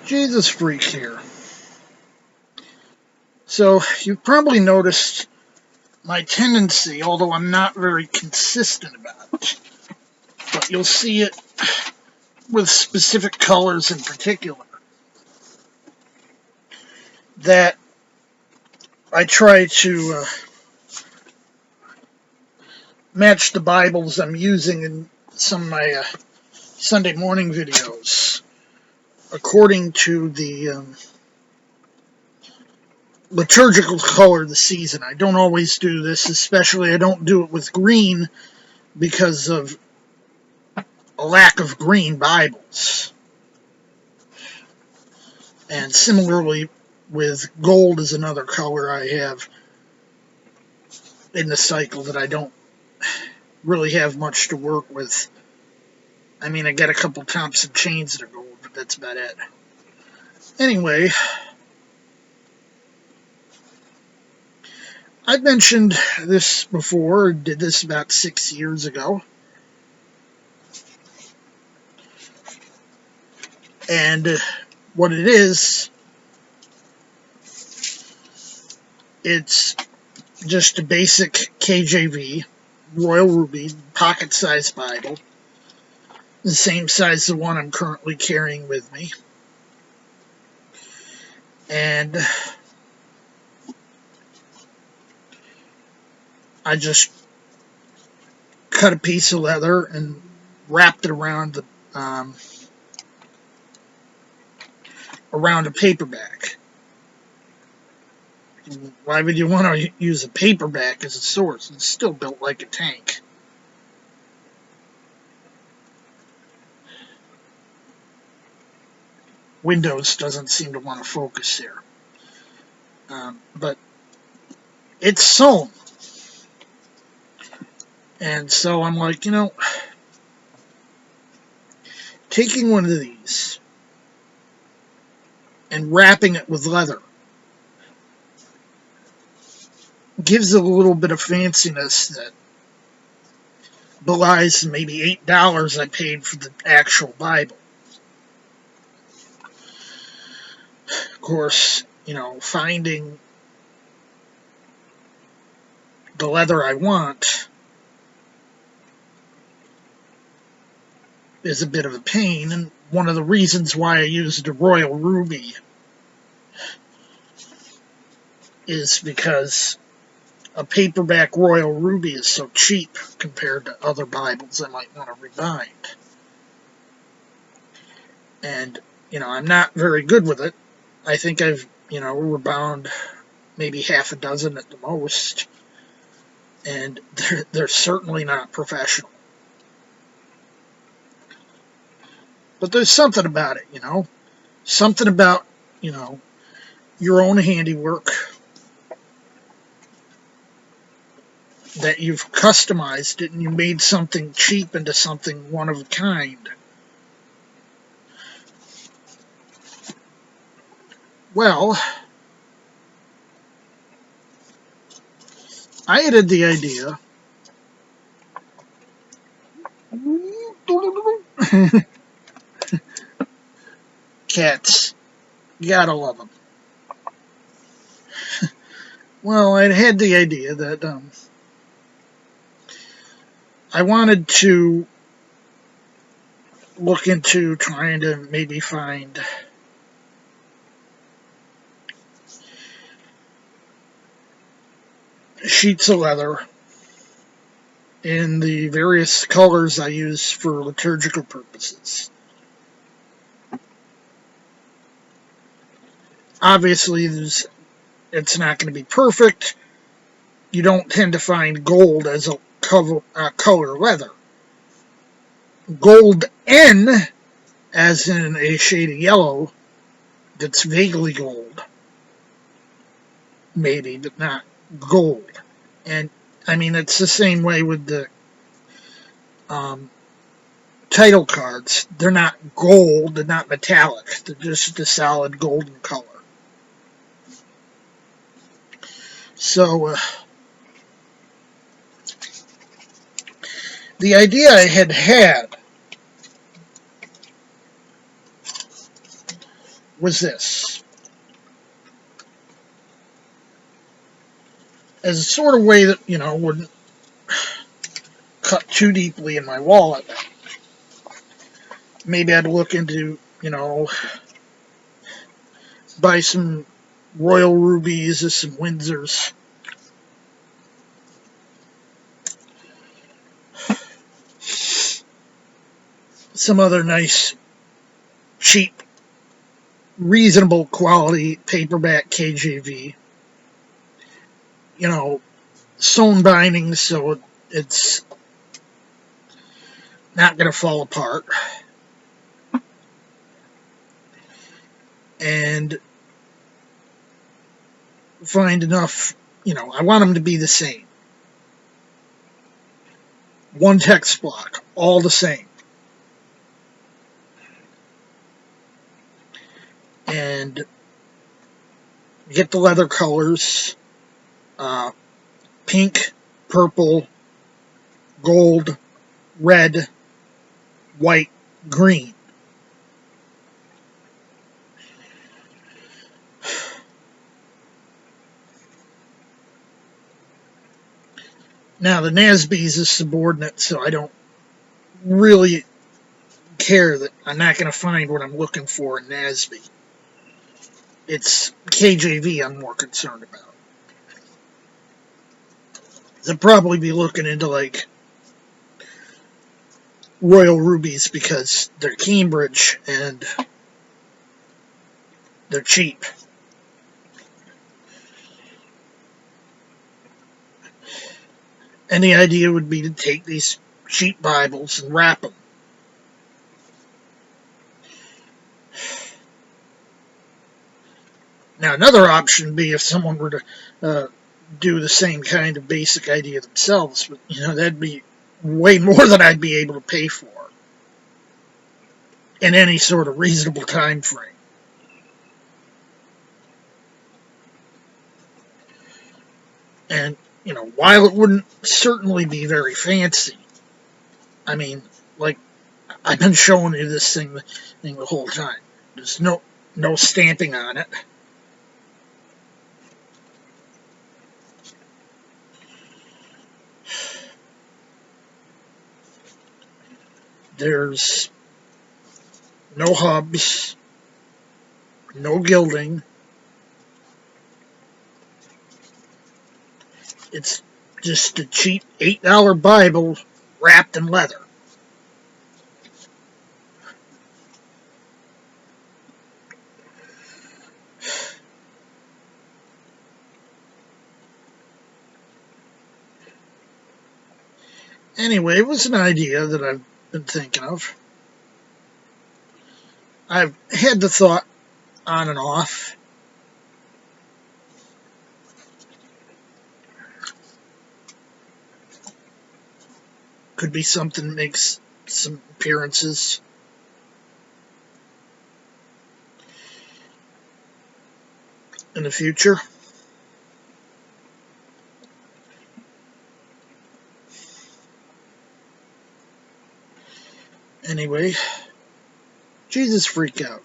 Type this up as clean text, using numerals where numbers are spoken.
Jesus freak here. So you've probably noticed my tendency, although I'm not very consistent about it, but you'll see it with specific colors in particular, that I try to match the Bibles I'm using in some of my Sunday morning videos according to the liturgical color of the season. I don't always do this, especially I don't do it with green because of a lack of green Bibles. And similarly with gold is another color I have in the cycle that I don't really have much to work with. I mean, I got a couple Thompson chains that are gold, but that's about it. Anyway, I've mentioned this before, did this about 6 years ago. And what it is, it's just a basic KJV, Royal Ruby, pocket-sized Bible. The same size as the one I'm currently carrying with me. And I just cut a piece of leather and wrapped it around the around a paperback. Why would you want to use a paperback as a source? It's still built like a tank. Windows doesn't seem to want to focus here. But it's sewn. And so I'm like, taking one of these and wrapping it with leather gives it a little bit of fanciness that belies maybe $8 I paid for the actual Bible. Of course, finding the leather I want is a bit of a pain, and one of the reasons why I used a Royal Ruby is because a paperback Royal Ruby is so cheap compared to other Bibles I might want to rebind. And, I'm not very good with it. I think I've, rebound maybe half a dozen at the most. And they're certainly not professional. But there's something about it, Something about, your own handiwork that you've customized it and you made something cheap into something one of a kind. Well, I had the idea cats, you gotta love them. Well, I had the idea that I wanted to look into trying to maybe find sheets of leather in the various colors I use for liturgical purposes. Obviously, it's not going to be perfect. You don't tend to find gold as a color leather. Gold N, as in a shade of yellow that's vaguely gold. Maybe, but not gold. And, I mean, it's the same way with the title cards. They're not gold, they're not metallic. They're just a solid golden color. So, the idea I had was this. As a sort of way that, wouldn't cut too deeply in my wallet, maybe I'd look into, buy some Royal Rubies or some Windsors. Some other nice, cheap, reasonable quality paperback KJV. Sewn bindings, so it's not going to fall apart. And find enough, I want them to be the same. One text block, all the same. And get the leather colors, pink, purple, gold, red, white, green. Now, the NASB's is subordinate, so I don't really care that I'm not going to find what I'm looking for in NASB. It's KJV I'm more concerned about. I'll probably be looking into, like, Royal Rubies because they're Cambridge and they're cheap. And the idea would be to take these cheap Bibles and wrap them. Now, another option would be if someone were to do the same kind of basic idea themselves, but, that'd be way more than I'd be able to pay for in any sort of reasonable time frame. And, while it wouldn't certainly be very fancy, I mean, like, I've been showing you this thing the whole time. There's no stamping on it. There's no hubs, no gilding. It's just a cheap $8 Bible wrapped in leather. Anyway, it was an idea that I've been thinking of. I've had the thought on and off. Could be something that makes some appearances. In the future. Anyway, Jesus freak out.